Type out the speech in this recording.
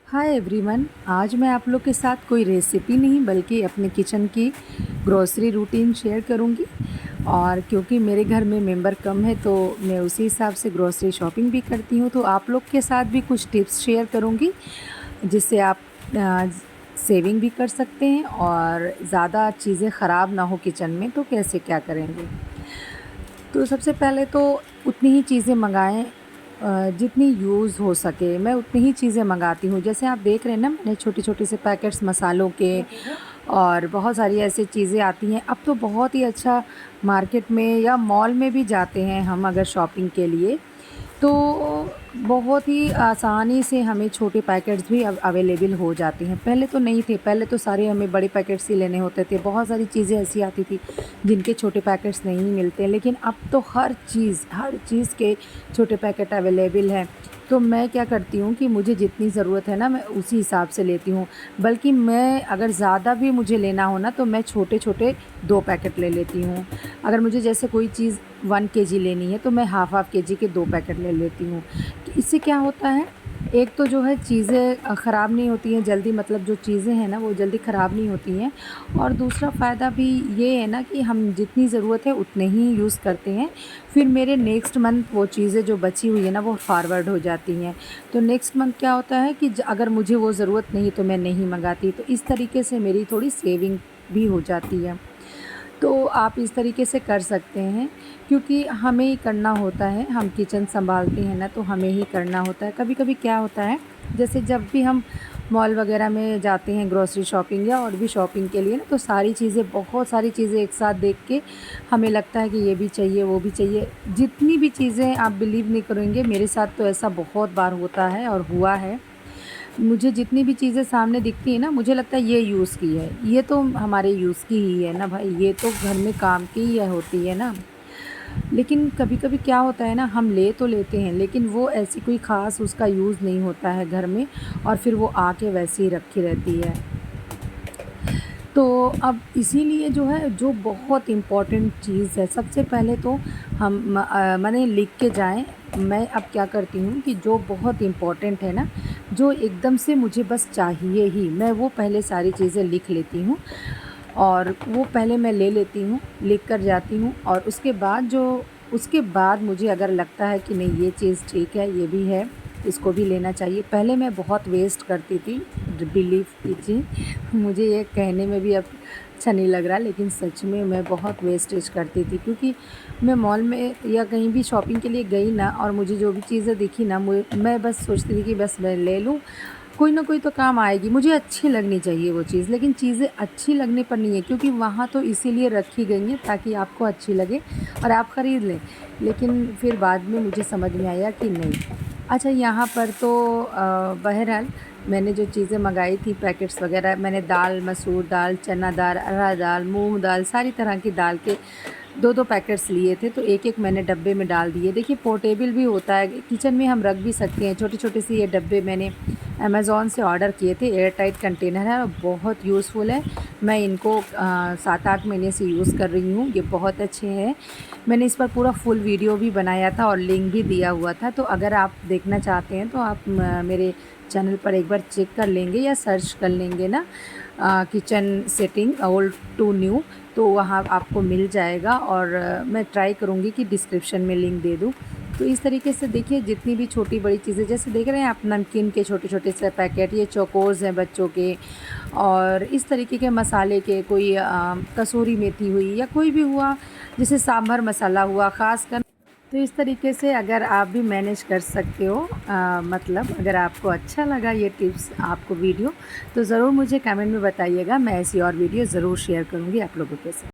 Hi everyone. आज मैं आप लोग के साथ कोई रेसिपी नहीं बल्कि अपने किचन की ग्रोसरी रूटीन शेयर करूंगी। और क्योंकि मेरे घर में मेंबर कम है तो मैं उसी हिसाब से ग्रोसरी शॉपिंग भी करती हूँ, तो आप लोग के साथ भी कुछ टिप्स शेयर करूंगी जिससे आप सेविंग भी कर सकते हैं और ज़्यादा चीज़ें ख़राब ना हो किचन में। तो कैसे क्या करेंगे? तो सबसे पहले तो उतनी ही चीज़ें मँगाएँ जितनी यूज़ हो सके। मैं उतनी ही चीज़ें मँगाती हूँ। जैसे आप देख रहे हैं ना, मैंने छोटे-छोटे से पैकेट्स मसालों के और बहुत सारी ऐसी चीज़ें आती हैं। अब तो बहुत ही अच्छा मार्केट में या मॉल में भी जाते हैं हम अगर शॉपिंग के लिए, तो बहुत ही आसानी से हमें छोटे पैकेट्स भी अब अवेलेबल हो जाते हैं। पहले तो नहीं थे, पहले तो सारे हमें बड़े पैकेट्स ही लेने होते थे। बहुत सारी चीज़ें ऐसी आती थी जिनके छोटे पैकेट्स नहीं मिलते, लेकिन अब तो हर चीज़ के छोटे पैकेट अवेलेबल हैं। तो मैं क्या करती हूँ कि मुझे जितनी ज़रूरत है ना, मैं उसी हिसाब से लेती हूँ। बल्कि मैं अगर ज़्यादा भी मुझे लेना हो ना, तो मैं छोटे-छोटे 2 पैकेट ले लेती हूँ। अगर मुझे जैसे कोई चीज़ 1 केजी लेनी है तो मैं हाफ़ केजी के 2 पैकेट ले लेती हूँ। तो इससे क्या होता है, एक तो जो है चीज़ें ख़राब नहीं होती हैं जल्दी, मतलब जो चीज़ें हैं ना वो जल्दी ख़राब नहीं होती हैं। और दूसरा फ़ायदा भी ये है ना कि हम जितनी ज़रूरत है उतने ही यूज़ करते हैं। फिर मेरे नेक्स्ट मंथ वो चीज़ें जो बची हुई है ना वो फॉरवर्ड हो जाती हैं। तो नेक्स्ट मंथ क्या होता है कि अगर मुझे वो ज़रूरत नहीं तो मैं नहीं मंगाती। तो इस तरीके से मेरी थोड़ी सेविंग भी हो जाती है। तो आप इस तरीके से कर सकते हैं, क्योंकि हमें ही करना होता है। हम किचन संभालते हैं ना, तो हमें ही करना होता है। कभी-कभी क्या होता है, जैसे जब भी हम मॉल वग़ैरह में जाते हैं ग्रोसरी शॉपिंग या और भी शॉपिंग के लिए ना, तो बहुत सारी चीज़ें एक साथ देख के हमें लगता है कि ये भी चाहिए, वो भी चाहिए। जितनी भी चीज़ें, आप बिलीव नहीं करेंगे, मेरे साथ तो ऐसा बहुत बार होता है और हुआ है। मुझे जितनी भी चीज़ें सामने दिखती हैं ना, मुझे लगता है ये यूज़ की है, ये तो हमारे यूज़ की ही है ना भाई, ये तो घर में काम की ही होती है ना। लेकिन कभी-कभी क्या होता है ना, हम ले तो लेते हैं लेकिन वो ऐसी कोई ख़ास उसका यूज़ नहीं होता है घर में, और फिर वो आके वैसे ही रखी रहती है। तो अब इसीलिए जो है, जो बहुत इम्पोर्टेंट चीज़ है, सबसे पहले तो माने लिख के जाएँ। मैं अब क्या करती हूँ कि जो बहुत इम्पोर्टेंट है ना, जो एकदम से मुझे बस चाहिए ही, मैं वो पहले सारी चीज़ें लिख लेती हूँ और वो पहले मैं ले लेती हूँ, लिख कर जाती हूँ। और उसके बाद मुझे अगर लगता है कि नहीं ये चीज़ ठीक है, ये भी है, इसको भी लेना चाहिए। पहले मैं बहुत वेस्ट करती थी, बिलीव कीजिए। मुझे ये कहने में भी अब अच्छा नहीं लग रहा, लेकिन सच में मैं बहुत वेस्टेज करती थी। क्योंकि मैं मॉल में या कहीं भी शॉपिंग के लिए गई ना, और मुझे जो भी चीज़ें दिखी ना, मैं बस सोचती थी कि बस मैं ले लूँ, कोई ना कोई तो काम आएगी, मुझे अच्छी लगनी चाहिए वो चीज़। लेकिन चीज़ें अच्छी लगने पर नहीं है, क्योंकि वहाँ तो इसीलिए रखी गई हैं ताकि आपको अच्छी लगे और आप ख़रीद लें। लेकिन फिर बाद में मुझे समझ में आया कि नहीं। अच्छा, यहाँ पर तो बहरहाल मैंने जो चीज़ें मंगाई थी पैकेट्स वग़ैरह, मैंने दाल, मसूर दाल, चना दाल, अरहर दाल, मूँग दाल, सारी तरह की दाल के 2-2 पैकेट्स लिए थे, तो एक-एक मैंने डब्बे में डाल दिए। देखिए पोर्टेबल भी होता है, किचन में हम रख भी सकते हैं। छोटे-छोटे से ये डब्बे मैंने अमेज़न से ऑर्डर किए थे, एयर टाइट कंटेनर है और बहुत यूज़फुल है। मैं इनको 7-8 महीने से यूज़ कर रही हूँ, ये बहुत अच्छे हैं। मैंने इस पर पूरा फुल वीडियो भी बनाया था और लिंक भी दिया हुआ था, तो अगर आप देखना चाहते हैं तो आप मेरे चैनल पर एक बार चेक कर लेंगे या सर्च कर लेंगे ना, kitchen setting old to new, तो वहाँ आपको मिल जाएगा। और मैं ट्राई करूँगी कि डिस्क्रिप्शन में लिंक दे दूँ। तो इस तरीके से देखिए, जितनी भी छोटी-बड़ी चीज़ें, जैसे देख रहे हैं आप नमकीन के छोटे-छोटे से पैकेट, ये चोकोज़ हैं बच्चों के, और इस तरीके के मसाले के, कोई कसूरी मेथी हुई या कोई भी हुआ, जैसे सांभर मसाला हुआ ख़ासकर। तो इस तरीके से अगर आप भी मैनेज कर सकते हो, मतलब अगर आपको अच्छा लगा ये टिप्स, आपको वीडियो, तो ज़रूर मुझे कमेंट में बताइएगा। मैं ऐसी और वीडियो ज़रूर शेयर करूँगी आप लोगों के साथ।